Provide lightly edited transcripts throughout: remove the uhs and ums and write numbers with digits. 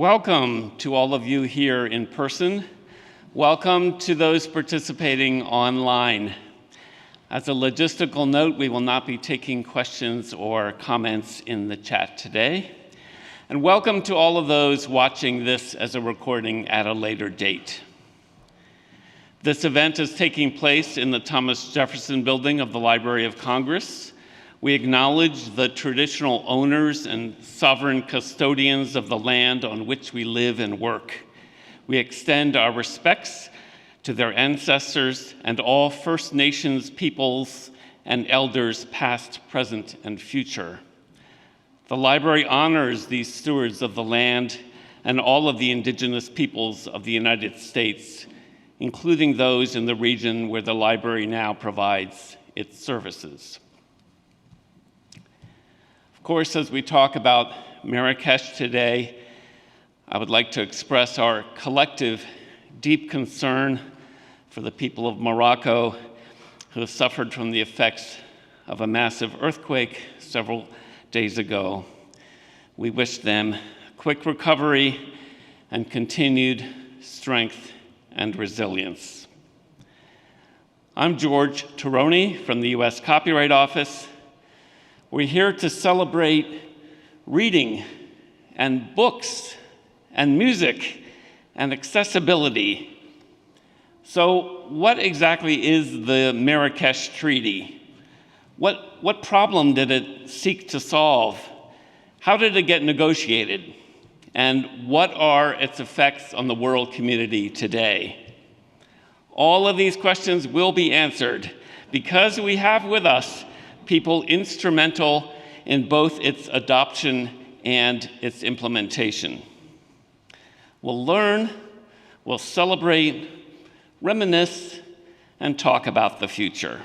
Welcome to all of you here in person. Welcome to those participating online. As a logistical note, we will not be taking questions or comments in the chat today. And welcome to all of those watching this as a recording at a later date. This event is taking place in the Thomas Jefferson Building of the Library of Congress. We acknowledge the traditional owners and sovereign custodians of the land on which we live and work. We extend our respects to their ancestors and all First Nations peoples and elders past, present, and future. The library honors these stewards of the land and all of the indigenous peoples of the United States, including those in the region where the library now provides its services. Of course, as we talk about Marrakesh today, I would like to express our collective deep concern for the people of Morocco who have suffered from the effects of a massive earthquake several days ago. We wish them quick recovery and continued strength and resilience. I'm George Tironi from the U.S. Copyright Office. We're here to celebrate reading and books and music and accessibility. So what exactly is the Marrakesh Treaty? What problem did it seek to solve? How did it get negotiated? And what are its effects on the world community today? All of these questions will be answered because we have with us people instrumental in both its adoption and its implementation. We'll learn, we'll celebrate, reminisce, and talk about the future.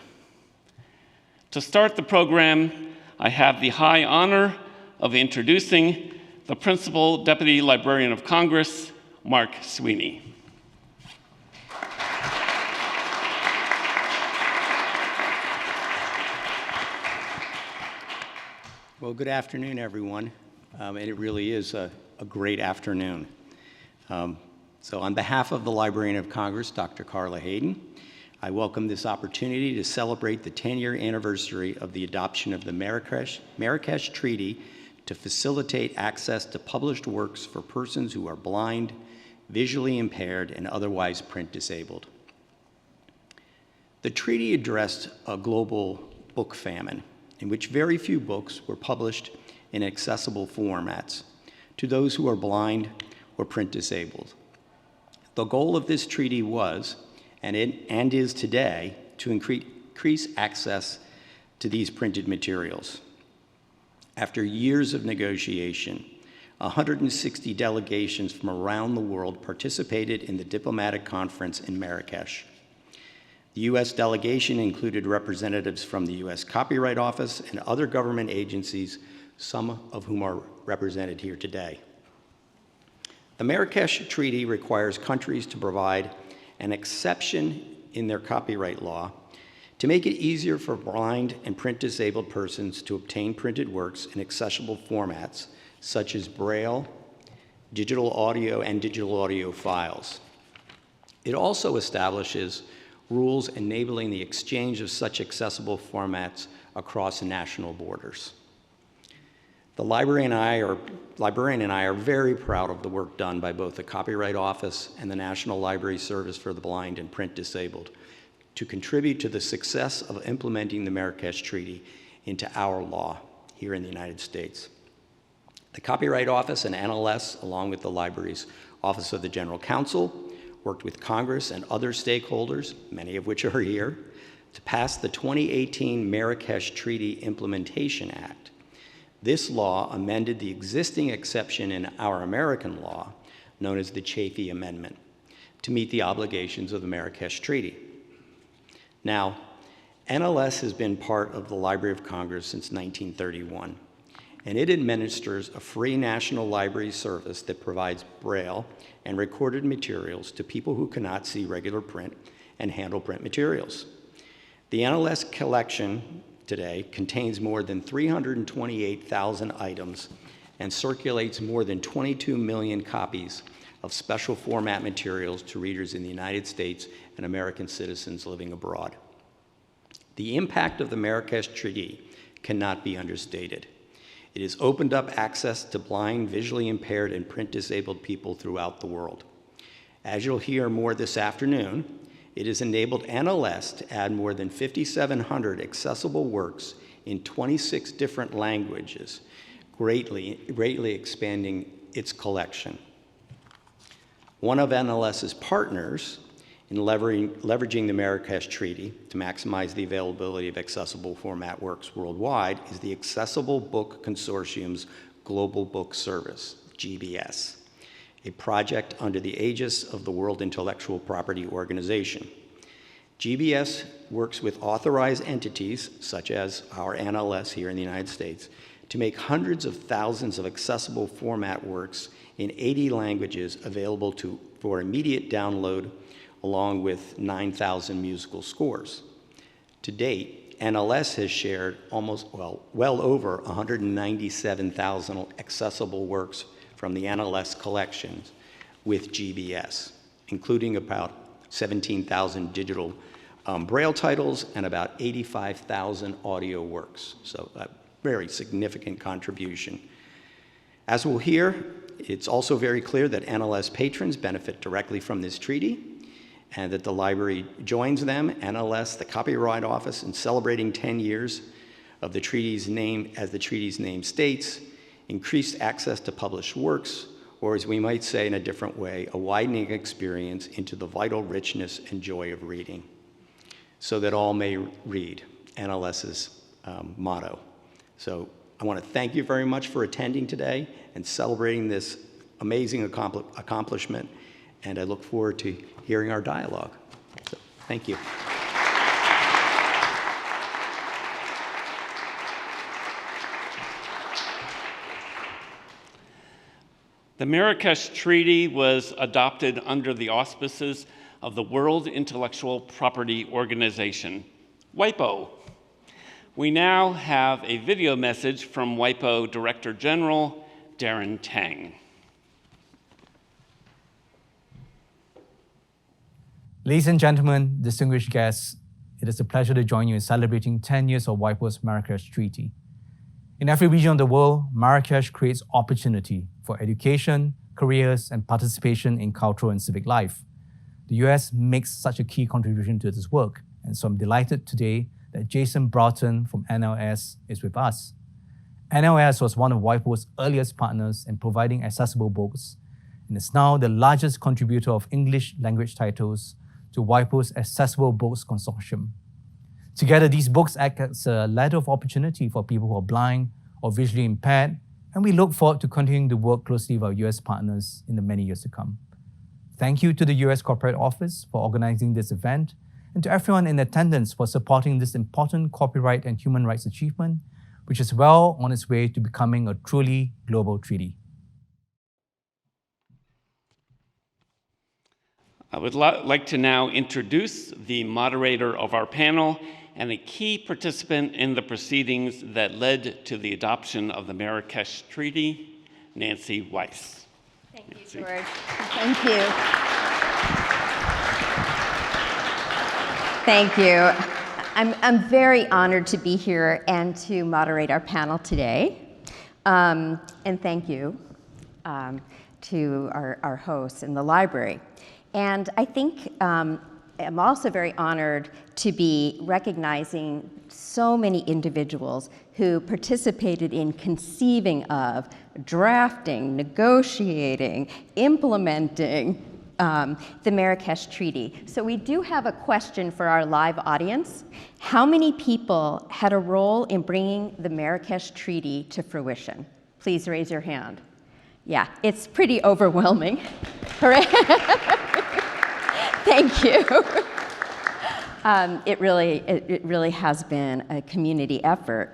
To start the program, I have the high honor of introducing the Principal Deputy Librarian of Congress, Mark Sweeney. Well, good afternoon, everyone. And it really is a great afternoon. So on behalf of the Librarian of Congress, Dr. Carla Hayden, I welcome this opportunity to celebrate the 10-year anniversary of the adoption of the Marrakesh Treaty to facilitate access to published works for persons who are blind, visually impaired, and otherwise print disabled. The treaty addressed a global book famine in which very few books were published in accessible formats to those who are blind or print disabled. The goal of this treaty was, and is today, to increase access to these printed materials. After years of negotiation, 160 delegations from around the world participated in the diplomatic conference in Marrakesh. The U.S. delegation included representatives from the U.S. Copyright Office and other government agencies, some of whom are represented here today. The Marrakesh Treaty requires countries to provide an exception in their copyright law to make it easier for blind and print-disabled persons to obtain printed works in accessible formats, such as Braille, digital audio, and digital audio files. It also establishes rules enabling the exchange of such accessible formats across national borders. The librarian and I are very proud of the work done by both the Copyright Office and the National Library Service for the Blind and Print Disabled to contribute to the success of implementing the Marrakesh Treaty into our law here in the United States. The Copyright Office and NLS, along with the library's Office of the General Counsel, worked with Congress and other stakeholders, many of which are here, to pass the 2018 Marrakesh Treaty Implementation Act. This law amended the existing exception in our American law, known as the Chafee Amendment, to meet the obligations of the Marrakesh Treaty. Now, NLS has been part of the Library of Congress since 1931, and it administers a free national library service that provides Braille and recorded materials to people who cannot see regular print and handle print materials. The NLS collection today contains more than 328,000 items and circulates more than 22 million copies of special format materials to readers in the United States and American citizens living abroad. The impact of the Marrakesh Treaty cannot be understated. It has opened up access to blind, visually impaired, and print-disabled people throughout the world. As you'll hear more this afternoon, it has enabled NLS to add more than 5,700 accessible works in 26 different languages, greatly expanding its collection. One of NLS's partners in leveraging the Marrakesh Treaty to maximize the availability of accessible format works worldwide is the Accessible Book Consortium's Global Book Service, GBS, a project under the aegis of the World Intellectual Property Organization. GBS works with authorized entities, such as our NLS here in the United States, to make hundreds of thousands of accessible format works in 80 languages available for immediate download, along with 9,000 musical scores. To date, NLS has shared well over 197,000 accessible works from the NLS collections with GBS, including about 17,000 digital Braille titles and about 85,000 audio works. So a very significant contribution. As we'll hear, it's also very clear that NLS patrons benefit directly from this treaty, and that the library joins them, NLS, the Copyright Office, in celebrating 10 years of the treaty's name, as the treaty's name states, increased access to published works, or as we might say in a different way, a widening experience into the vital richness and joy of reading, so that all may read, NLS's motto. So I want to thank you very much for attending today and celebrating this amazing accomplishment, and I look forward to hearing our dialogue. So, thank you. The Marrakesh Treaty was adopted under the auspices of the World Intellectual Property Organization, WIPO. We now have a video message from WIPO Director General Darren Tang. Ladies and gentlemen, distinguished guests, it is a pleasure to join you in celebrating 10 years of WIPO's Marrakesh Treaty. In every region of the world, Marrakesh creates opportunity for education, careers, and participation in cultural and civic life. The US makes such a key contribution to this work, and so I'm delighted today that Jason Broughton from NLS is with us. NLS was one of WIPO's earliest partners in providing accessible books, and is now the largest contributor of English language titles to WIPO's Accessible Books Consortium. Together, these books act as a ladder of opportunity for people who are blind or visually impaired, and we look forward to continuing to work closely with our US partners in the many years to come. Thank you to the US Corporate Office for organizing this event, and to everyone in attendance for supporting this important copyright and human rights achievement, which is well on its way to becoming a truly global treaty. I would like to now introduce the moderator of our panel and a key participant in the proceedings that led to the adoption of the Marrakesh Treaty, Nancy Weiss. Thank you, George. Thank you. Thank you. I'm very honored to be here and to moderate our panel today. And thank you to our hosts in the library. And I think I'm also very honored to be recognizing so many individuals who participated in conceiving of, drafting, negotiating, implementing the Marrakesh Treaty. So we do have a question for our live audience. How many people had a role in bringing the Marrakesh Treaty to fruition? Please raise your hand. Yeah, it's pretty overwhelming. Hooray. Thank you. It really has been a community effort.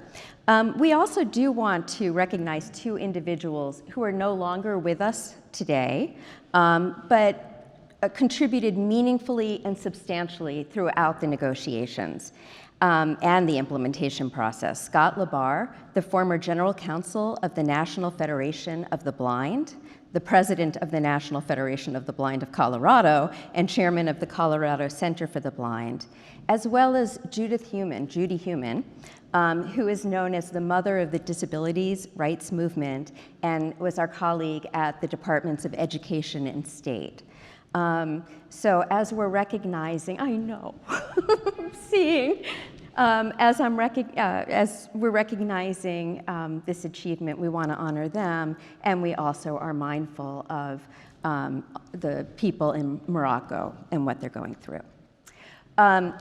We also do want to recognize two individuals who are no longer with us today, but contributed meaningfully and substantially throughout the negotiations. and the implementation process. Scott Labar, the former general counsel of the National Federation of the Blind, the president of the National Federation of the Blind of Colorado, and chairman of the Colorado Center for the Blind, as well as Judy Heumann, who is known as the mother of the disabilities rights movement and was our colleague at the Departments of Education and State. So as we're recognizing, I know, I'm seeing, as we're recognizing this achievement, we want to honor them, and we also are mindful of the people in Morocco and what they're going through.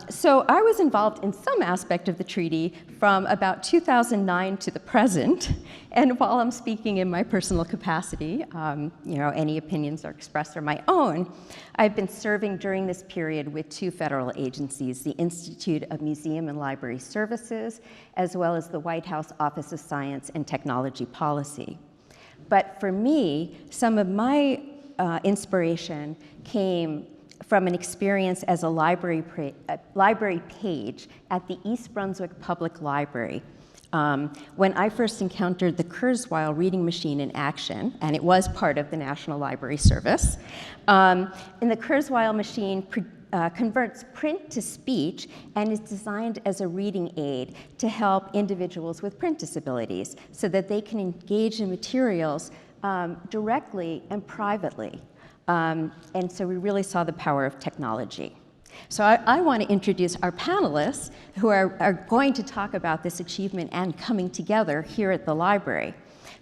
So I was involved in some aspect of the treaty from about 2009 to the present, and while I'm speaking in my personal capacity, any opinions are expressed are my own, I've been serving during this period with two federal agencies, the Institute of Museum and Library Services, as well as the White House Office of Science and Technology Policy. But for me, some of my inspiration came from an experience as a library page at the East Brunswick Public Library. When I first encountered the Kurzweil reading machine in action, and it was part of the National Library Service, and the Kurzweil machine converts print to speech and is designed as a reading aid to help individuals with print disabilities so that they can engage in materials directly and privately. And so we really saw the power of technology. So I want to introduce our panelists who are going to talk about this achievement and coming together here at the library.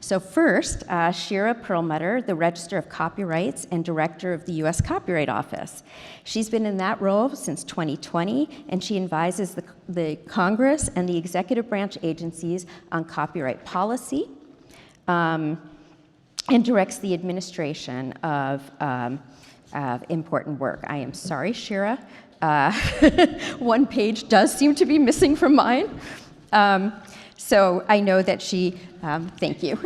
So first, Shira Perlmutter, the Register of Copyrights and Director of the U.S. Copyright Office. She's been in that role since 2020, and she advises the Congress and the executive branch agencies on copyright policy, and directs the administration of important work. I am sorry, Shira. One page does seem to be missing from mine. So I know that she, thank you.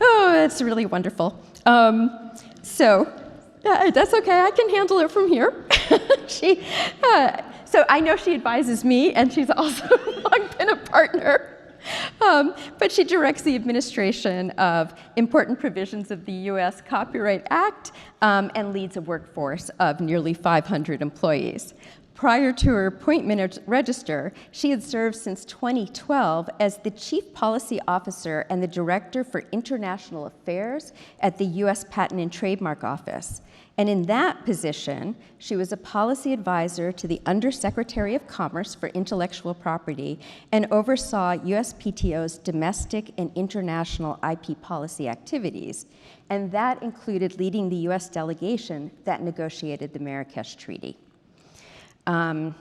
Oh, that's really wonderful. So that's okay, I can handle it from here. So I know she advises me, and she's also long been a partner. But she directs the administration of important provisions of the U.S. Copyright Act and leads a workforce of nearly 500 employees. Prior to her appointment as Register, she had served since 2012 as the Chief Policy Officer and the Director for International Affairs at the U.S. Patent and Trademark Office. And in that position, she was a policy advisor to the Undersecretary of Commerce for Intellectual Property and oversaw USPTO's domestic and international IP policy activities. And that included leading the U.S. delegation that negotiated the Marrakesh Treaty. Oh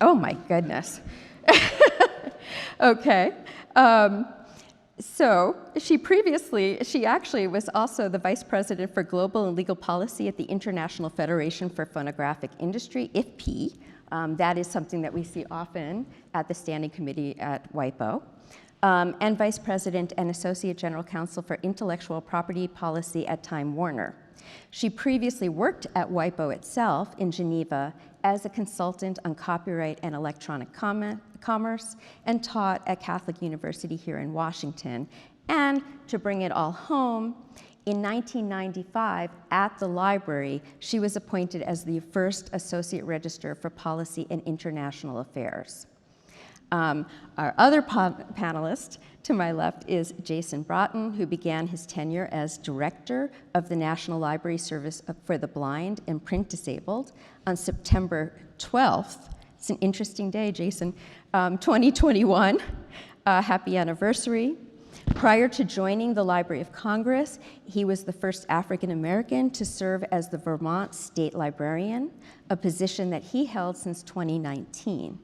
my goodness. Okay. So she actually was also the Vice President for Global and Legal Policy at the International Federation for Phonographic Industry, IFPI. That is something that we see often at the Standing Committee at WIPO. And Vice President and Associate General Counsel for Intellectual Property Policy at Time Warner. She previously worked at WIPO itself in Geneva as a consultant on copyright and electronic commerce and taught at Catholic University here in Washington. And to bring it all home, in 1995, at the library, she was appointed as the first Associate Register for Policy and International Affairs. Our other panelist to my left is Jason Broughton, who began his tenure as Director of the National Library Service for the Blind and Print Disabled on September 12th. It's an interesting day, Jason. 2021, happy anniversary. Prior to joining the Library of Congress, he was the first African American to serve as the Vermont State Librarian, a position that he held since 2019.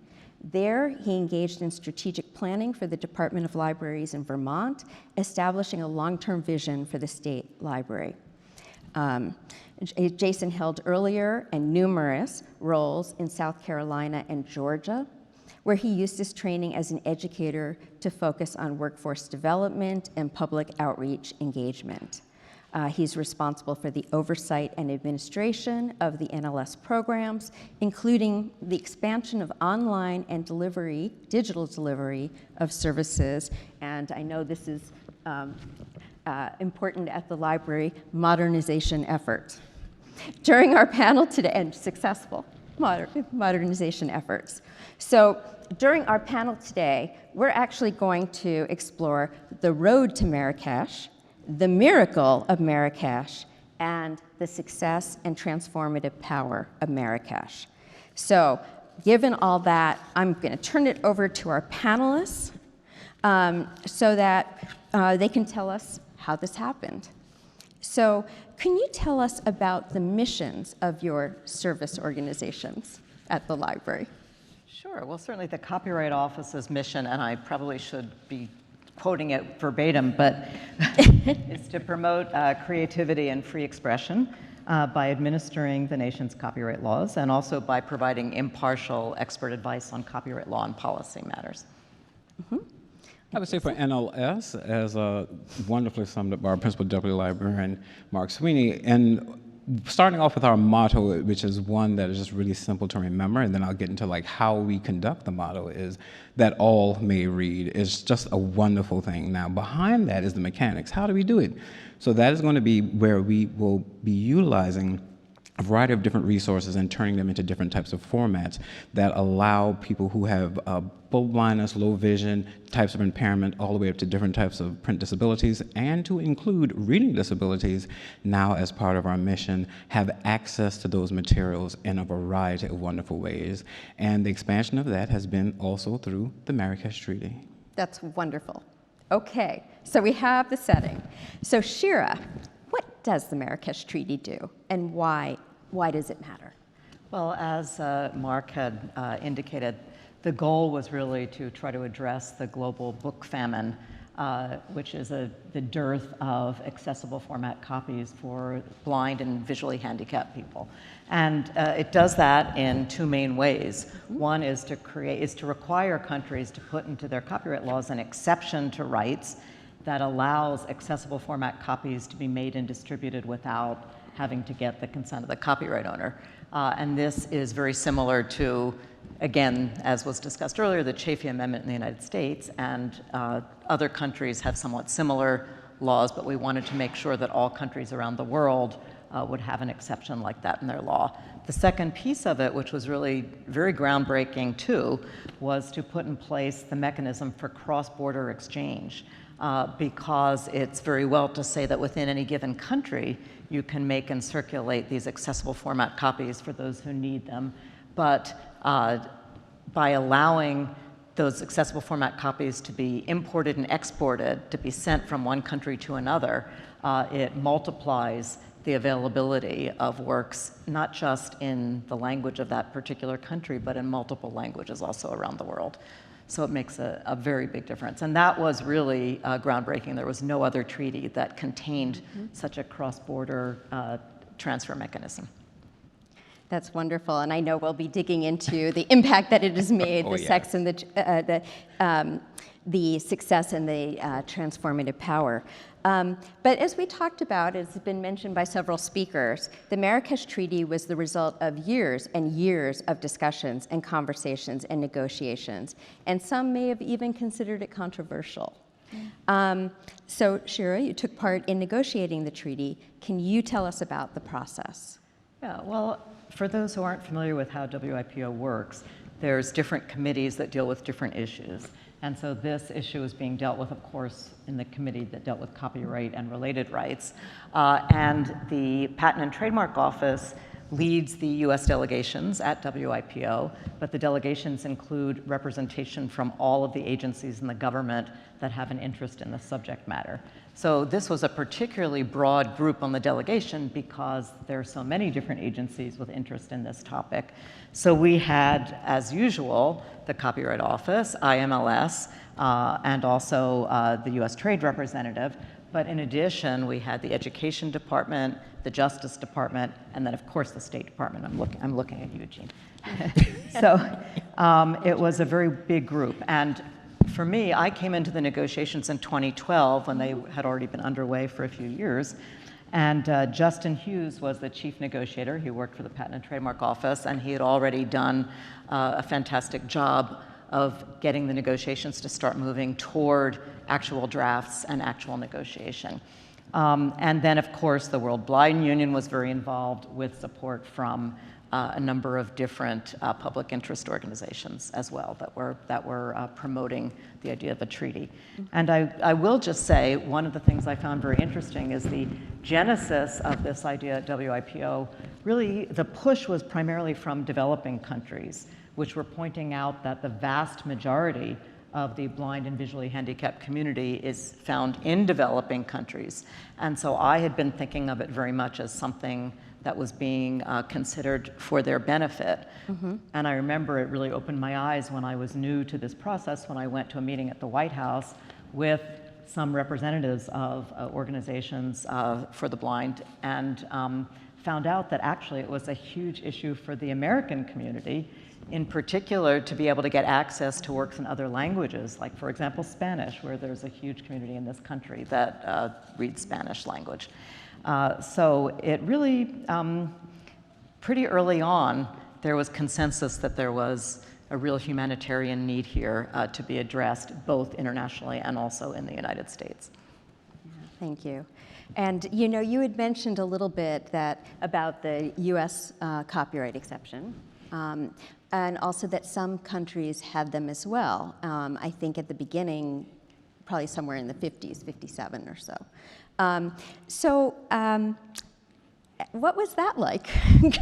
There, he engaged in strategic planning for the Department of Libraries in Vermont, establishing a long-term vision for the state library. Jason held earlier and numerous roles in South Carolina and Georgia, where he used his training as an educator to focus on workforce development and public outreach engagement. He's responsible for the oversight and administration of the NLS programs, including the expansion of online and digital delivery of services. And I know this is important at the library, modernization efforts. During our panel today, and successful modernization efforts. So during our panel today, we're actually going to explore the road to Marrakesh, the miracle of Marrakesh, and the success and transformative power of Marrakesh. So given all that, I'm going to turn it over to our panelists so that they can tell us how this happened. So can you tell us about the missions of your service organizations at the library? Sure. Well, certainly the Copyright Office's mission, and I probably should be quoting it verbatim, but is to promote creativity and free expression by administering the nation's copyright laws and also by providing impartial expert advice on copyright law and policy matters. Mm-hmm. I would say for NLS, as wonderfully summed up by our Principal Deputy Librarian, Mark Sweeney, and starting off with our motto, which is one that is just really simple to remember, and then I'll get into like how we conduct the motto, is that all may read. Is just a wonderful thing. Now, behind that is the mechanics. How do we do it? So that is going to be where we will be utilizing a variety of different resources and turning them into different types of formats that allow people who have full blindness, low vision, types of impairment, all the way up to different types of print disabilities, and to include reading disabilities now as part of our mission, have access to those materials in a variety of wonderful ways. And the expansion of that has been also through the Marrakesh Treaty. That's wonderful. Okay, so we have the setting. So Shira, what does the Marrakesh Treaty do, and why does it matter? Well, as Mark had indicated, the goal was really to try to address the global book famine, which is the dearth of accessible format copies for blind and visually handicapped people. And it does that in two main ways. Mm-hmm. One is to require countries to put into their copyright laws an exception to rights that allows accessible format copies to be made and distributed without having to get the consent of the copyright owner. And this is very similar to, again, as was discussed earlier, the Chafee Amendment in the United States, and other countries have somewhat similar laws, but we wanted to make sure that all countries around the world would have an exception like that in their law. The second piece of it, which was really very groundbreaking too, was to put in place the mechanism for cross-border exchange. Because it's very well to say that within any given country, you can make and circulate these accessible format copies for those who need them. But by allowing those accessible format copies to be imported and exported, to be sent from one country to another, it multiplies the availability of works, not just in the language of that particular country, but in multiple languages also around the world. So it makes a very big difference. And that was really groundbreaking. There was no other treaty that contained such a cross-border transfer mechanism. That's wonderful, and I know we'll be digging into the impact that it has made, Oh, the yes. sex and the success and the transformative power. But as we talked about, as has been mentioned by several speakers, the Marrakesh Treaty was the result of years and years of discussions and conversations and negotiations, and some may have even considered it controversial. So Shira, you took part in negotiating the treaty. Can you tell us about the process? Yeah, well, for those who aren't familiar with how WIPO works, there's different committees that deal with different issues. And so this issue is being dealt with, of course, in the committee that dealt with copyright and related rights. And the Patent and Trademark Office leads the US delegations at WIPO, but the delegations include representation from all of the agencies in the government that have an interest in the subject matter. So this was a particularly broad group on the delegation because there are so many different agencies with interest in this topic. So we had, as usual, the Copyright Office, IMLS, and also the US Trade Representative. But in addition, we had the Education Department, the Justice Department, and then of course the State Department. I'm looking at you, Eugene. So it was a very big group. And for me, I came into the negotiations in 2012 when they had already been underway for a few years. And Justin Hughes was the chief negotiator. He worked for the Patent and Trademark Office, and he had already done a fantastic job of getting the negotiations to start moving toward actual drafts and actual negotiation. And then, of course, the World Blind Union was very involved with support from a number of different public interest organizations as well that were promoting the idea of a treaty. And I will just say, one of the things I found very interesting is the genesis of this idea at WIPO. Really, the push was primarily from developing countries, which were pointing out that the vast majority of the blind and visually handicapped community is found in developing countries. And so I had been thinking of it very much as something that was being considered for their benefit. And I remember it really opened my eyes when I was new to this process, when I went to a meeting at the White House with some representatives of organizations for the blind, and found out that actually it was a huge issue for the American community, in particular to be able to get access to works in other languages, like, for example, Spanish, where there's a huge community in this country that reads Spanish language. So it really, pretty early on, there was consensus that there was a real humanitarian need here to be addressed, both internationally and also in the United States. Thank you. And you know, you had mentioned a little bit about the US copyright exception, and also that some countries had them as well. I think at the beginning, probably somewhere in the 50s, 57 or so. What was that like?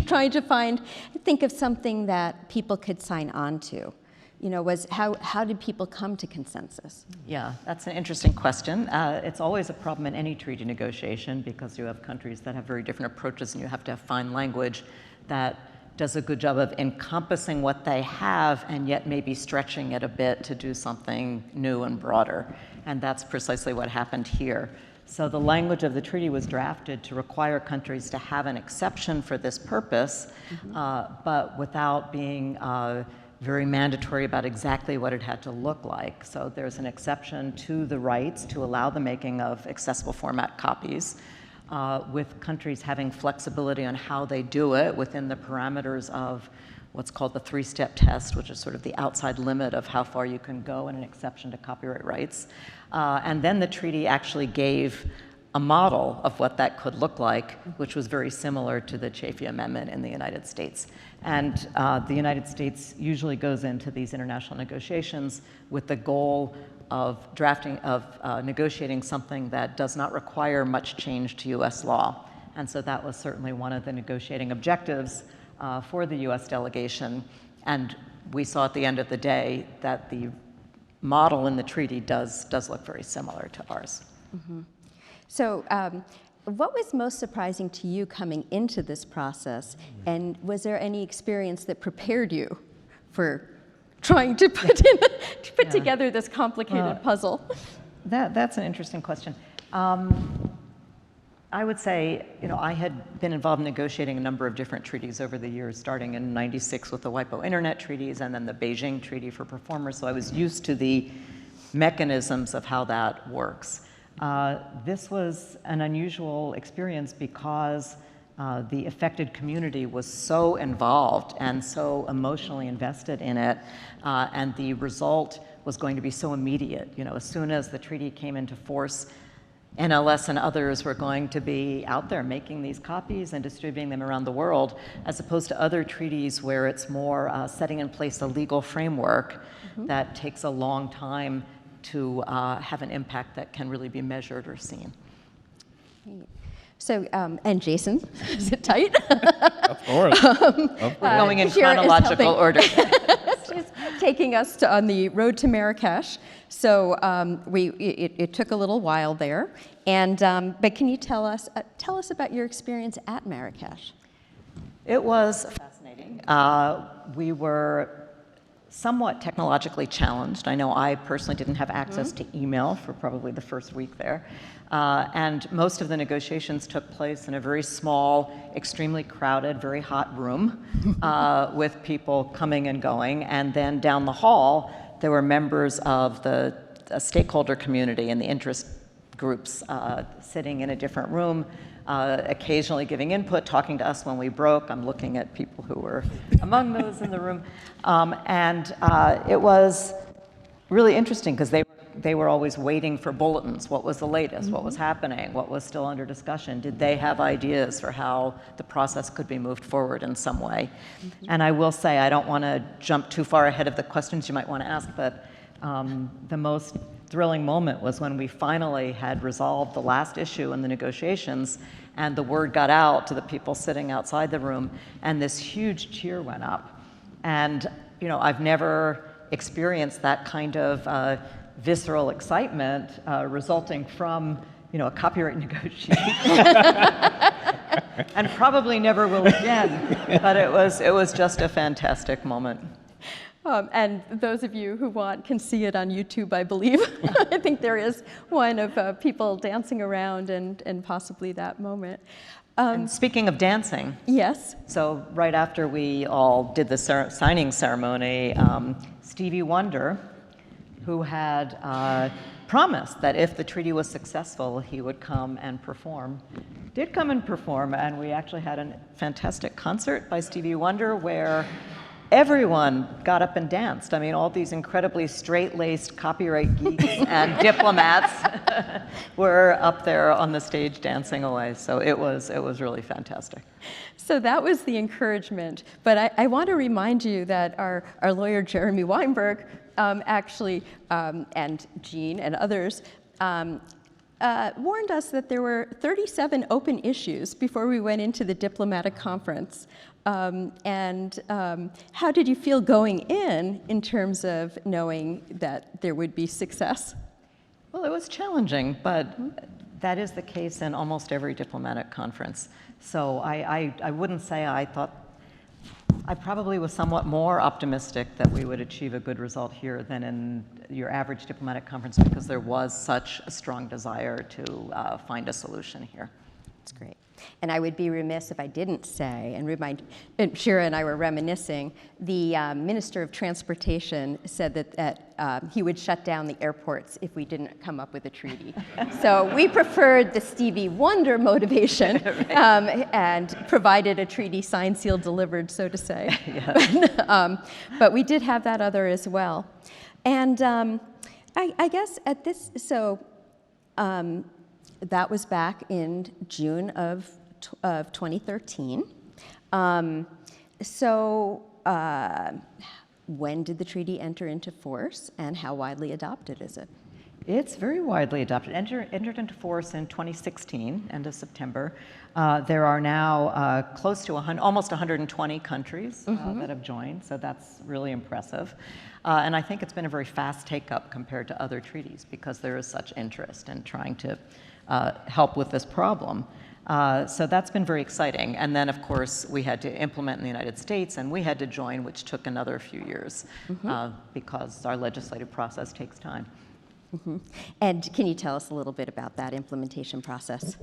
Trying to think of something that people could sign on to. You know, how did people come to consensus? Yeah, that's an interesting question. It's always a problem in any treaty negotiation because you have countries that have very different approaches, and you have to have fine language that does a good job of encompassing what they have and yet maybe stretching it a bit to do something new and broader. And that's precisely what happened here. So the language of the treaty was drafted to require countries to have an exception for this purpose, but without being very mandatory about exactly what it had to look like. So there's an exception to the rights to allow the making of accessible format copies, with countries having flexibility on how they do it within the parameters of what's called the three-step test, which is sort of the outside limit of how far you can go in an exception to copyright rights. And then the treaty actually gave a model of what that could look like, which was very similar to the Chafee Amendment in the United States. And the United States usually goes into these international negotiations with the goal of negotiating something that does not require much change to US law. And so that was certainly one of the negotiating objectives for the US delegation. And we saw at the end of the day that the model in the treaty does look very similar to ours. So what was most surprising to you coming into this process? And was there any experience that prepared you for trying to put together this complicated puzzle? That's an interesting question. I would say, you know, I had been involved in negotiating a number of different treaties over the years, starting in '96 with the WIPO Internet treaties and then the Beijing Treaty for Performers, so I was used to the mechanisms of how that works. This was an unusual experience because the affected community was so involved and so emotionally invested in it, and the result was going to be so immediate. You know, as soon as the treaty came into force, NLS and others were going to be out there making these copies and distributing them around the world, as opposed to other treaties where it's more setting in place a legal framework that takes a long time to have an impact that can really be measured or seen. So, and Jason, is it tight? Of course. We're going in chronological order. She's taking us on the road to Marrakesh. So it took a little while there. And but can you tell us about your experience at Marrakesh? It was fascinating. We were somewhat technologically challenged. I know I personally didn't have access to email for probably the first week there. And most of the negotiations took place in a very small, extremely crowded, very hot room with people coming and going. And then down the hall, there were members of the stakeholder community and the interest groups sitting in a different room occasionally giving input, talking to us when we broke. I'm looking at people who were among those in the room. It was really interesting because they were always waiting for bulletins. What was the latest? What was happening? What was still under discussion? Did they have ideas for how the process could be moved forward in some way? And I will say, I don't want to jump too far ahead of the questions you might want to ask, but the most thrilling moment was when we finally had resolved the last issue in the negotiations, and the word got out to the people sitting outside the room, and this huge cheer went up. And I've never experienced that kind of visceral excitement resulting from a copyright negotiation, and probably never will again. But it was just a fantastic moment. And those of you who want can see it on YouTube, I believe. I think there is one of people dancing around and possibly that moment. And speaking of dancing. Yes. So right after we all did the signing ceremony, Stevie Wonder, who had promised that if the treaty was successful, he would come and perform, did come and perform. And we actually had a fantastic concert by Stevie Wonder where everyone got up and danced. I mean, all these incredibly straight-laced copyright geeks and diplomats were up there on the stage dancing away. So it was really fantastic. So that was the encouragement. But I want to remind you that our lawyer, Jeremy Weinberg, and Jean and others, warned us that there were 37 open issues before we went into the diplomatic conference. How did you feel going in terms of knowing that there would be success? Well, it was challenging, but that is the case in almost every diplomatic conference. So I wouldn't say I thought, I probably was somewhat more optimistic that we would achieve a good result here than in your average diplomatic conference because there was such a strong desire to find a solution here. That's great. And I would be remiss if I didn't say, and remind, Shira and I were reminiscing, the Minister of Transportation said that he would shut down the airports if we didn't come up with a treaty. So we preferred the Stevie Wonder motivation and provided a treaty signed, sealed, delivered, so to say. But we did have that other as well. And I guess at this, that was back in June of 2013. When did the treaty enter into force, and how widely adopted is it? It's very widely adopted. Entered into force in 2016, end of September. There are now close to almost 120 countries that have joined, so that's really impressive. And I think it's been a very fast take-up compared to other treaties because there is such interest in trying to help with this problem. So that's been very exciting. And then, of course, we had to implement in the United States, and we had to join, which took another few years because our legislative process takes time. And can you tell us a little bit about that implementation process?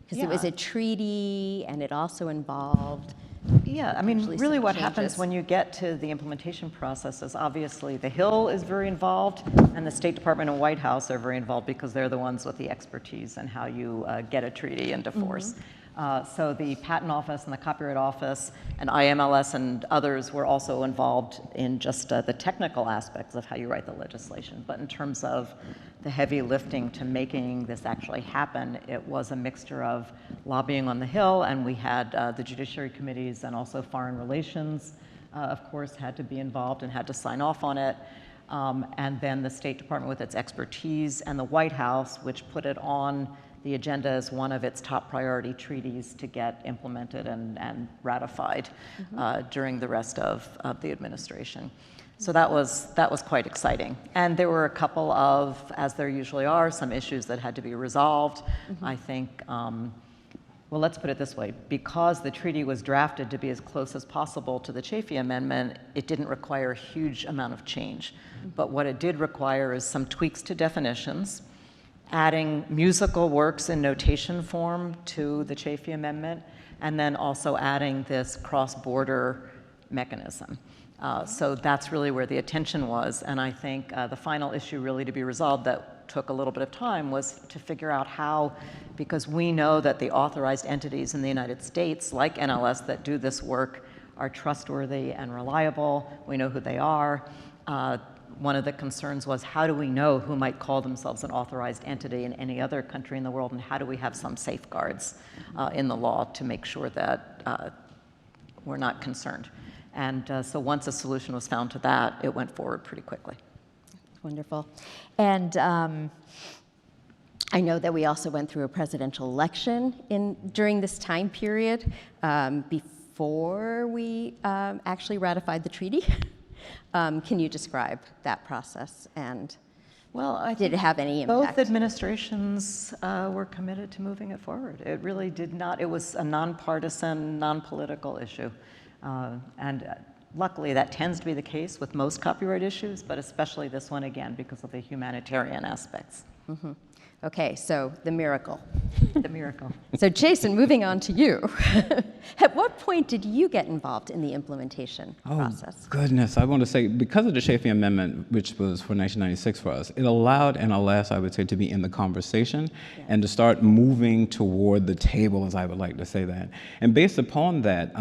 Because it was a treaty, and it also involved I mean, really what happens changes. when you get to the implementation process is obviously the Hill is very involved, and the State Department and White House are very involved because they're the ones with the expertise in how you get a treaty into force. So the Patent Office and the Copyright Office and IMLS and others were also involved in just the technical aspects of how you write the legislation. But in terms of the heavy lifting to making this actually happen, it was a mixture of lobbying on the Hill, and we had the judiciary committees and also foreign relations, of course, had to be involved and had to sign off on it. And then the State Department with its expertise, and the White House, which put it on the agenda as one of its top priority treaties to get implemented and ratified during the rest of the administration. So that was quite exciting. And there were a couple of, as there usually are, some issues that had to be resolved. I think, well, let's put it this way. Because the treaty was drafted to be as close as possible to the Chafee Amendment, it didn't require a huge amount of change. But what it did require is some tweaks to definitions, adding musical works in notation form to the Chafee Amendment, and then also adding this cross-border mechanism. So that's really where the attention was, and I think the final issue really to be resolved that took a little bit of time was to figure out how, because we know that the authorized entities in the United States, like NLS, that do this work are trustworthy and reliable. We know who they are. One of the concerns was, how do we know who might call themselves an authorized entity in any other country in the world, and how do we have some safeguards in the law to make sure that we're not concerned? And so once a solution was found to that, it went forward pretty quickly. Wonderful. And I know that we also went through a presidential election during this time period before we actually ratified the treaty. Can you describe that process, and did it have any impact? Both administrations were committed to moving it forward. It really did not. It was a nonpartisan, non-political issue. And luckily, that tends to be the case with most copyright issues, but especially this one, again, because of the humanitarian aspects. Mm-hmm. Okay, so the miracle. The miracle. So Jason, moving on to you. At what point did you get involved in the implementation process? Goodness, I want to say, because of the Chafee Amendment, which was for 1996 for us, it allowed NLS, I would say, to be in the conversation and to start moving toward the table, as I would like to say that. And based upon that,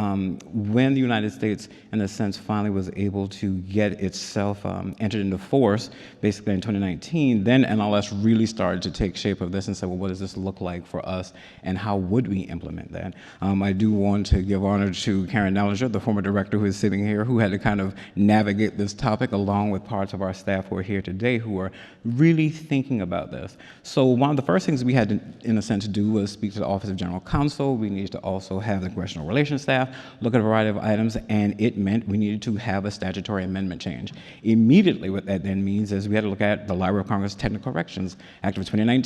when the United States, in a sense, finally was able to get itself entered into force, basically in 2019, then NLS really started to take shape of this and say, well, what does this look like for us, and how would we implement that? I do want to give honor to Karen Nellinger, the former director who is sitting here, who had to kind of navigate this topic along with parts of our staff who are here today who are really thinking about this. So one of the first things we had to, in a sense, do was speak to the Office of General Counsel. We needed to also have the Congressional Relations staff look at a variety of items, and it meant we needed to have a statutory amendment change. Immediately what that then means is we had to look at the Library of Congress Technical Corrections Act of 2019.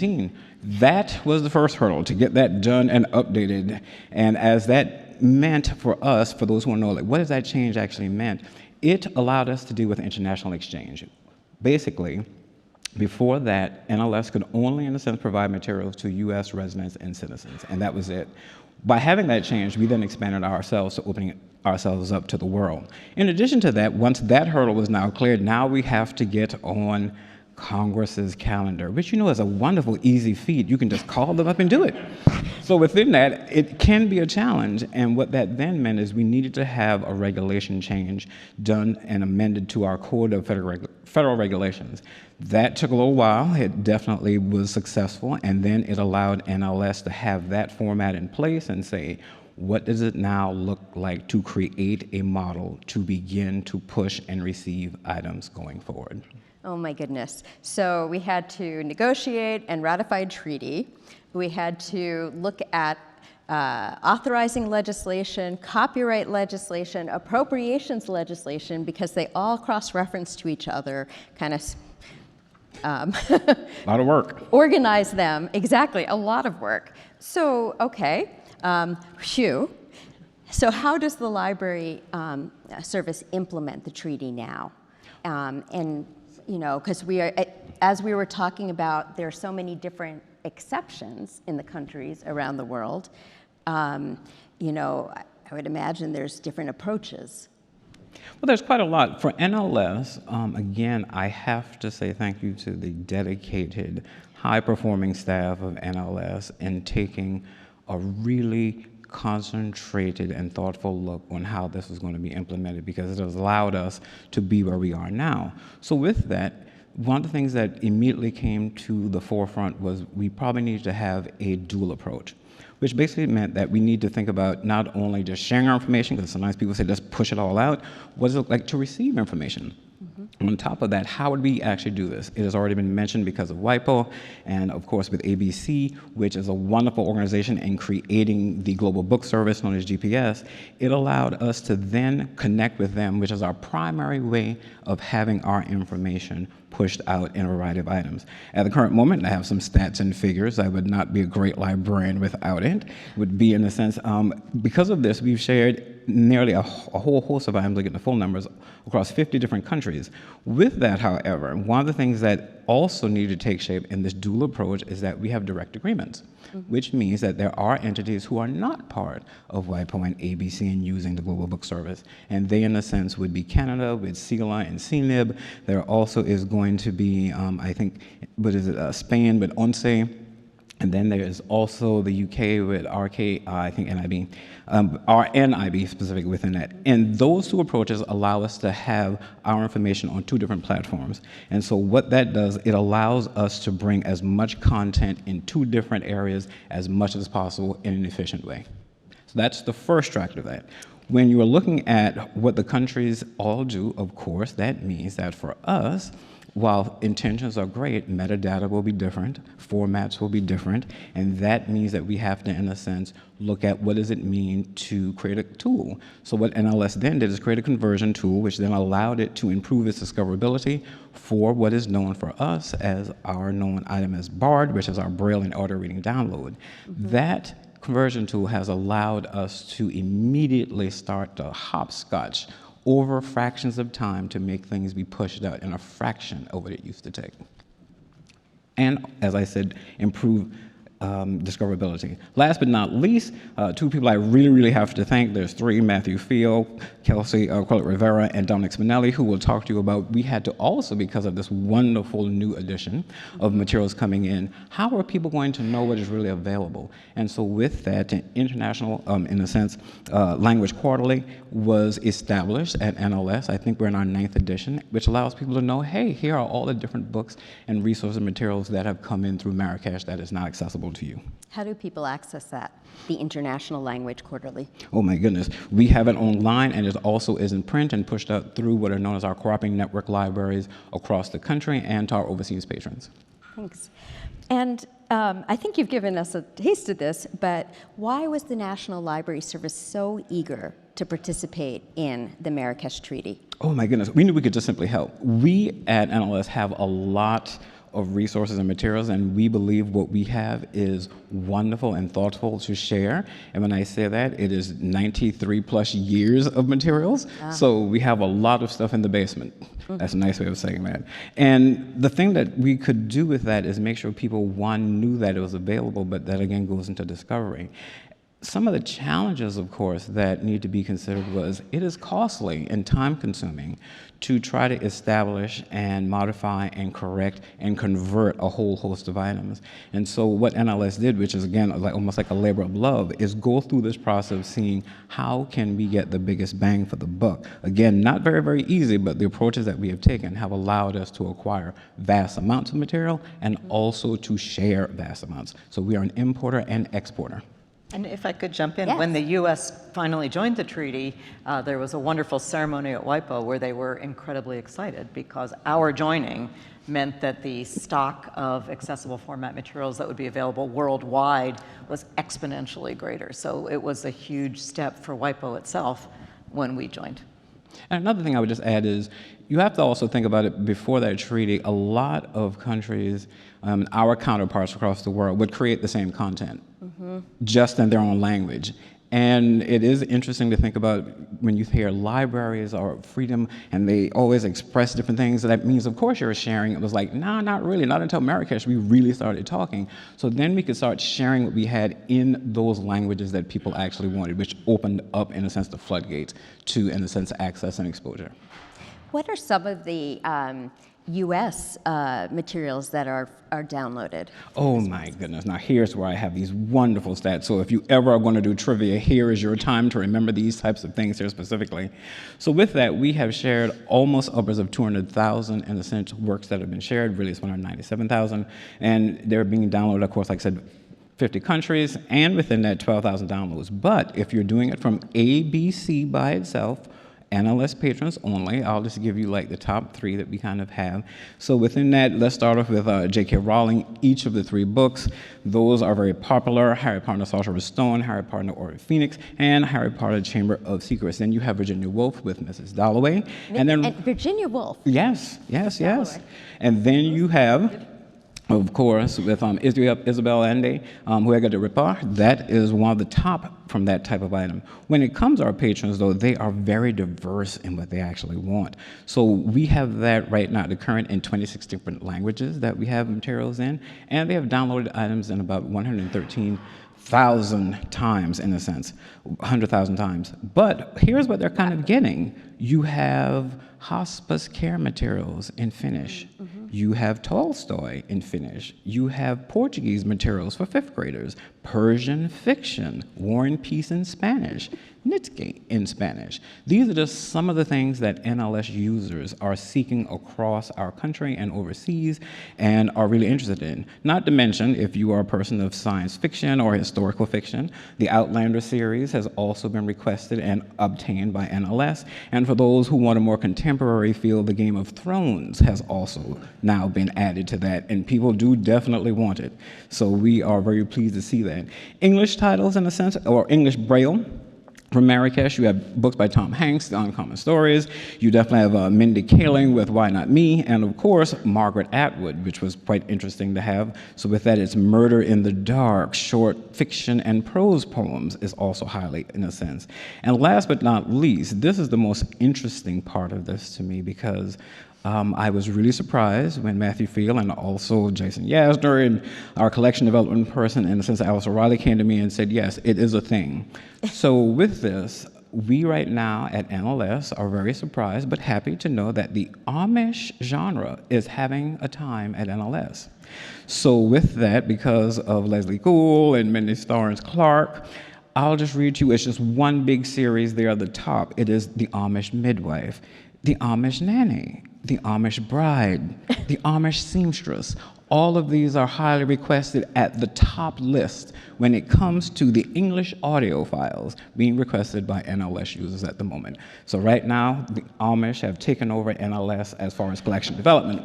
That was the first hurdle, to get that done and updated. And as that meant for us, for those who want to know, like, what does that change actually meant? It allowed us to deal with international exchange. Basically, before that, NLS could only, in a sense, provide materials to US residents and citizens, and that was it. By having that change, we then expanded ourselves to opening ourselves up to the world. In addition to that, once that hurdle was now cleared, now we have to get on Congress's calendar, which you know is a wonderful, easy feat. You can just call them up and do it. So within that, it can be a challenge, and what that then meant is we needed to have a regulation change done and amended to our Code of Federal Regulations. That took a little while. It definitely was successful, and then it allowed NLS to have that format in place and say, what does it now look like to create a model to begin to push and receive items going forward? Oh my goodness. So we had to negotiate and ratify a treaty. We had to look at authorizing legislation, copyright legislation, appropriations legislation, because they all cross-reference to each other, kind of a lot of work. Organize them, exactly, a lot of work. So, okay, phew. So how does the library service implement the treaty now? And you know, because we are, as we were talking about, there are so many different exceptions in the countries around the world. You know, I would imagine there's different approaches. Well, there's quite a lot. For NLS, again, I have to say thank you to the dedicated, high-performing staff of NLS in taking a really concentrated and thoughtful look on how this was going to be implemented, because it has allowed us to be where we are now. So with that, one of the things that immediately came to the forefront was we probably needed to have a dual approach, which basically meant that we need to think about not only just sharing our information, because sometimes people say, just push it all out. What does it look like to receive information? On top of that, how would we actually do this? It has already been mentioned because of WIPO, and of course with ABC, which is a wonderful organization in creating the global book service known as GPS. It allowed us to then connect with them, which is our primary way of having our information pushed out in a variety of items. At the current moment, I have some stats and figures. I would not be a great librarian without it. Would be, in a sense, because of this, we've shared nearly a whole host of, I'm looking at the full numbers, across 50 different countries. With that, however, one of the things that also need to take shape in this dual approach is that we have direct agreements, which means that there are entities who are not part of WIPO and ABC and using the Global Book Service. And they, in a sense, would be Canada with CELA and CNIB. There also is going to be, I think, Spain with ONCE. And then there is also the UK with I think NIB, NIB specifically within that. And those two approaches allow us to have our information on two different platforms. And so what that does, it allows us to bring as much content in two different areas as much as possible in an efficient way. So that's the first track of that. When you are looking at what the countries all do, of course, that means that for us, while intentions are great, metadata will be different, formats will be different, and that means that we have to, in a sense, look at what does it mean to create a tool. So what NLS then did is create a conversion tool, which then allowed it to improve its discoverability for what is known for us as our known item as BARD, which is our Braille and audio reading download. That conversion tool has allowed us to immediately start to hopscotch over fractions of time to make things be pushed out in a fraction of what it used to take. And, as I said, improve discoverability. Last but not least, two people I really have to thank. There's three: Matthew Field, Kelsey Quillette Rivera, and Dominic Spinelli, who will talk to you about. We had to also, because of this wonderful new addition of materials coming in, how are people going to know what is really available? And so with that, an international, in a sense, Language Quarterly was established at NLS. I think we're in our 9th edition, which allows people to know, hey, here are all the different books and resources and materials that have come in through Marrakesh that is not accessible to you. How do people access that, the International Language Quarterly? Oh my goodness. We have it online, and it also is in print and pushed out through what are known as our cooperating network libraries across the country and to our overseas patrons. Thanks. And I think you've given us a taste of this, but why was the National Library Service so eager to participate in the Marrakesh Treaty? Oh my goodness, we knew we could just simply help. We at NLS have a lot of resources and materials, and we believe what we have is wonderful and thoughtful to share. And when I say that, it is 93 plus years of materials. So we have a lot of stuff in the basement. That's a nice way of saying that. And the thing that we could do with that is make sure people, one, knew that it was available, but that again goes into discovery. Some of the challenges, of course, that need to be considered was it is costly and time-consuming to try to establish and modify and correct and convert a whole host of items. And so what NLS did, which is again almost like a labor of love, is go through this process of seeing how can we get the biggest bang for the buck. Again, not very easy, but the approaches that we have taken have allowed us to acquire vast amounts of material and also to share vast amounts. So we are an importer and exporter. And if I could jump in, Yes. when the U.S. finally joined the treaty, there was a wonderful ceremony at WIPO where they were incredibly excited because our joining meant that the stock of accessible format materials that would be available worldwide was exponentially greater. So it was a huge step for WIPO itself when we joined. And another thing I would just add is you have to also think about it before that treaty. A lot of countries, our counterparts across the world, would create the same content, just in their own language. And it is interesting to think about when you hear libraries or freedom and they always express different things. That means, of course, you're sharing. It was like, nah, not really. Not until Marrakesh we really started talking. So then we could start sharing what we had in those languages that people actually wanted, which opened up, in a sense, the floodgates to, in a sense, access and exposure. What are some of the U.S. Materials that are downloaded? Oh my goodness. Now here's where I have these wonderful stats. So if you ever are going to do trivia, here is your time to remember these types of things here specifically. So with that, we have shared almost upwards of 200,000 in a sense works that have been shared. Really it's 197,000. And they're being downloaded, of course, like I said, 50 countries, and within that 12,000 downloads. But if you're doing it from ABC by itself, NLS patrons only, I'll just give you like the top 3 that we kind of have. So within that, let's start off with J.K. Rowling. Each of the 3 books, those are very popular: Harry Potter and the Sorcerer's Stone, Harry Potter and the Order of Phoenix, and Harry Potter Chamber of Secrets. Then you have Virginia Woolf with Mrs. Dalloway. And Virginia Woolf. Yes. And then you have Of course, with Isabel Ende, Juega de Ripar, that is one of the top from that type of item. When it comes to our patrons, though, they are very diverse in what they actually want. So we have that right now, the current in 26 different languages that we have materials in, and they have downloaded items in about 113,000 times, in a sense, 100,000 times. But here's what they're kind of getting. You have hospice care materials in Finnish. You have Tolstoy in Finnish. You have Portuguese materials for 5th graders, Persian fiction, War and Peace in Spanish, Nietzsche in Spanish. These are just some of the things that NLS users are seeking across our country and overseas and are really interested in. Not to mention, if you are a person of science fiction or historical fiction, the Outlander series has also been requested and obtained by NLS. And for those who want a more contemporary feel, the Game of Thrones has also now been added to that, and people do definitely want it. So we are very pleased to see that. English titles, in a sense, or English Braille. From Marrakesh, you have books by Tom Hanks, The Uncommon Stories. You definitely have Mindy Kaling with Why Not Me? And of course, Margaret Atwood, which was quite interesting to have. So with that, it's Murder in the Dark, short fiction and prose poems is also highly, in a sense. And last but not least, this is the most interesting part of this to me because I was really surprised when Matthew Field and also Jason Yasner and our collection development person, in a sense, Alice O'Reilly, came to me and said, yes, it is a thing. So with this, we right now at NLS are very surprised but happy to know that the Amish genre is having a time at NLS. So with that, because of Leslie Gould and Mindy Starnes Clark, I'll just read to you, it's just one big series there at the top. It is The Amish Midwife, The Amish Nanny, The Amish Bride, The Amish Seamstress. All of these are highly requested at the top list when it comes to the English audio files being requested by NLS users at the moment. So right now, the Amish have taken over NLS as far as collection development.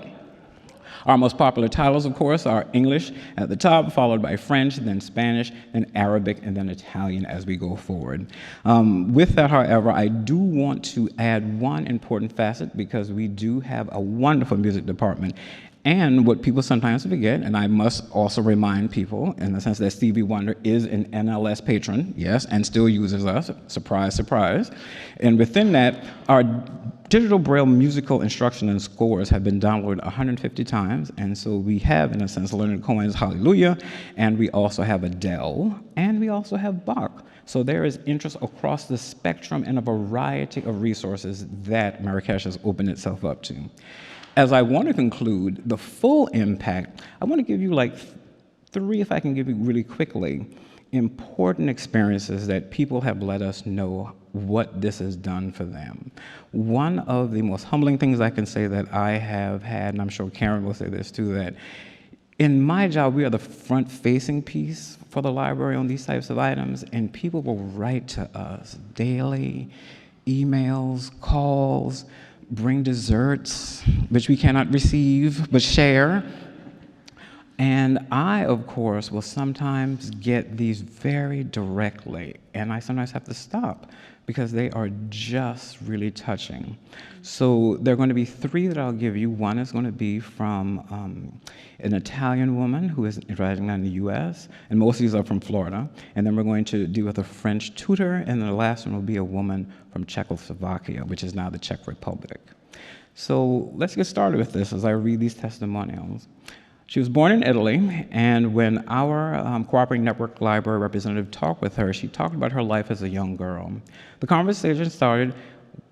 Our most popular titles, of course, are English at the top, followed by French, then Spanish, then Arabic, and then Italian as we go forward. With that, however, I do want to add one important facet because we do have a wonderful music department. And what people sometimes forget, and I must also remind people in the sense that Stevie Wonder is an NLS patron, yes, and still uses us, surprise, surprise. And within that, our digital Braille musical instruction and scores have been downloaded 150 times, and so we have, in a sense, Leonard Cohen's Hallelujah, and we also have Adele, and we also have Bach. So there is interest across the spectrum and a variety of resources that Marrakesh has opened itself up to. As I want to conclude the full impact, I want to give you like 3, if I can give you really quickly, important experiences that people have let us know what this has done for them. One of the most humbling things I can say that I have had, and I'm sure Karen will say this too, that in my job, we are the front-facing piece for the library on these types of items, and people will write to us daily, emails, calls, bring desserts, which we cannot receive, but share. And I, of course, will sometimes get these very directly, and I sometimes have to stop because they are just really touching. So there are going to be 3 that I'll give you. One is going to be from an Italian woman who is residing in the US, and most of these are from Florida. And then we're going to deal with a French tutor, and then the last one will be a woman from Czechoslovakia, which is now the Czech Republic. So let's get started with this as I read these testimonials. She was born in Italy, and when our Cooperating Network Library representative talked with her, she talked about her life as a young girl. The conversation started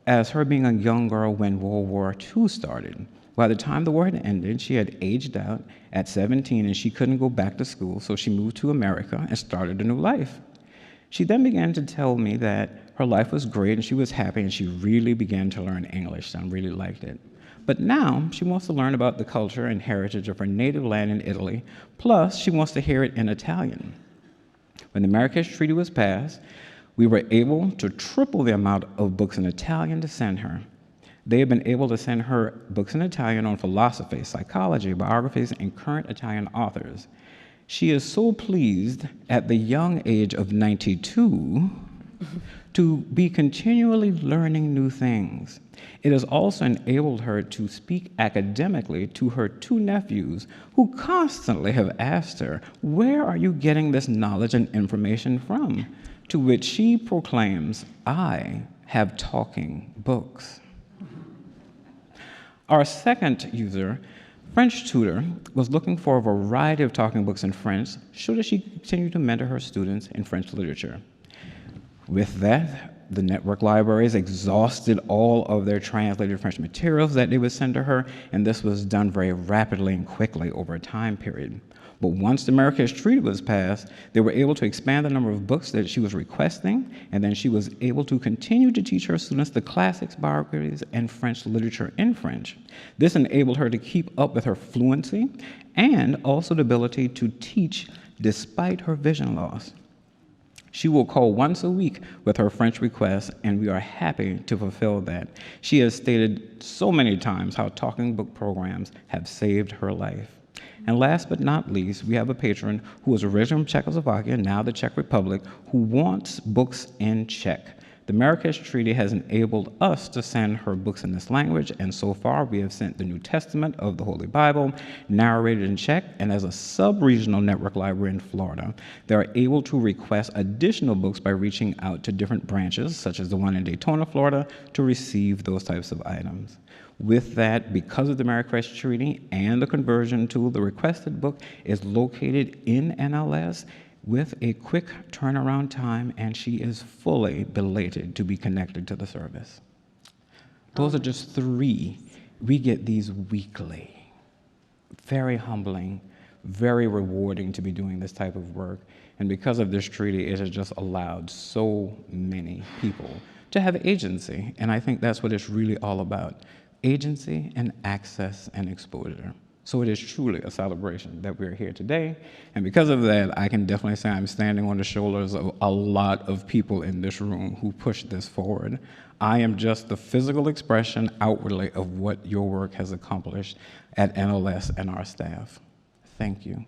as her being a young girl when World War II started. By the time the war had ended, she had aged out at 17 and she couldn't go back to school, so she moved to America and started a new life. She then began to tell me that her life was great and she was happy and she really began to learn English and really liked it. But now she wants to learn about the culture and heritage of her native land in Italy, plus she wants to hear it in Italian. When the Marrakesh Treaty was passed, we were able to triple the amount of books in Italian to send her. They have been able to send her books in Italian on philosophy, psychology, biographies, and current Italian authors. She is so pleased at the young age of 92 to be continually learning new things. It has also enabled her to speak academically to her two nephews who constantly have asked her, "Where are you getting this knowledge and information from?" To which she proclaims, "I have talking books." Our second user, French tutor, was looking for a variety of talking books in French so that she could continue to mentor her students in French literature. With that, the network libraries exhausted all of their translated French materials that they would send to her, and this was done very rapidly and quickly over a time period. But once the Marrakesh Treaty was passed, they were able to expand the number of books that she was requesting, and then she was able to continue to teach her students the classics, biographies, and French literature in French. This enabled her to keep up with her fluency and also the ability to teach despite her vision loss. She will call once a week with her French requests, and we are happy to fulfill that. She has stated so many times how talking book programs have saved her life. And last but not least, we have a patron who was originally from Czechoslovakia, now the Czech Republic, who wants books in Czech. The Marrakesh Treaty has enabled us to send her books in this language, and so far we have sent the New Testament of the Holy Bible, narrated in Czech, and as a sub-regional network library in Florida, they are able to request additional books by reaching out to different branches, such as the one in Daytona, Florida, to receive those types of items. With that, because of the Marrakesh Treaty and the conversion tool, the requested book is located in NLS with a quick turnaround time, and she is fully belated to be connected to the service. Those are just three. We get these weekly. Very humbling, very rewarding to be doing this type of work. And because of this treaty, it has just allowed so many people to have agency. And I think that's what it's really all about. Agency and access and exposure. So it is truly a celebration that we're here today. And because of that, I can definitely say I'm standing on the shoulders of a lot of people in this room who pushed this forward. I am just the physical expression outwardly of what your work has accomplished at NLS and our staff. Thank you.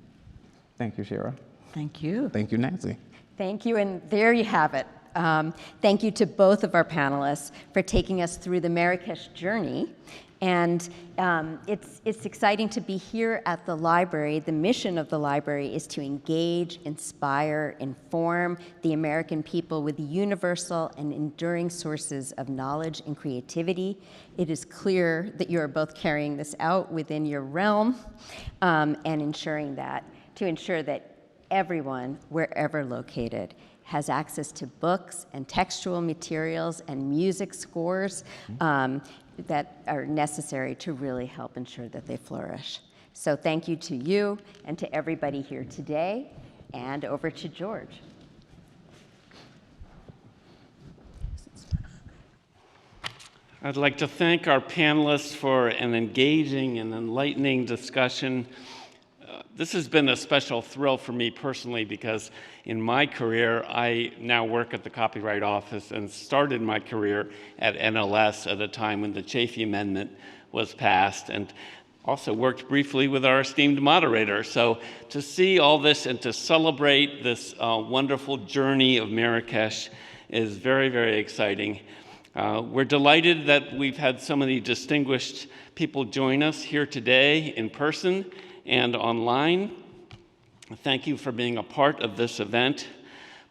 Thank you, Shira. Thank you. Thank you, Nancy. Thank you, and there you have it. Thank you to both of our panelists for taking us through the Marrakesh journey. And it's exciting to be here at the library. The mission of the library is to engage, inspire, inform the American people with universal and enduring sources of knowledge and creativity. It is clear that you are both carrying this out within your realm and to ensure that everyone, wherever located, has access to books and textual materials and music scores that are necessary to really help ensure that they flourish. So thank you to you and to everybody here today, and over to George. I'd like to thank our panelists for an engaging and enlightening discussion. This has been a special thrill for me personally because in my career, I now work at the Copyright Office and started my career at NLS at a time when the Chafee Amendment was passed, and also worked briefly with our esteemed moderator. So to see all this and to celebrate this wonderful journey of Marrakesh is very, very exciting. We're delighted that we've had so many distinguished people join us here today in person and online. Thank you for being a part of this event.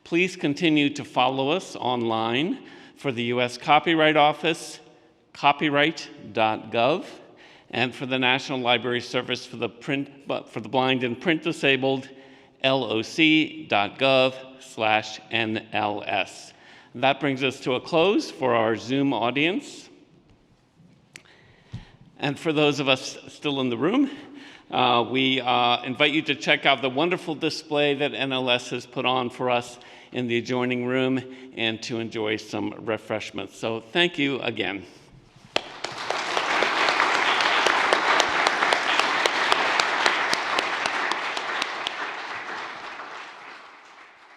Please continue to follow us online for the U.S. Copyright Office, copyright.gov, and for the National Library Service for the Blind and Print Disabled, loc.gov/NLS. That brings us to a close for our Zoom audience. And for those of us still in the room, we invite you to check out the wonderful display that NLS has put on for us in the adjoining room and to enjoy some refreshments. So thank you again.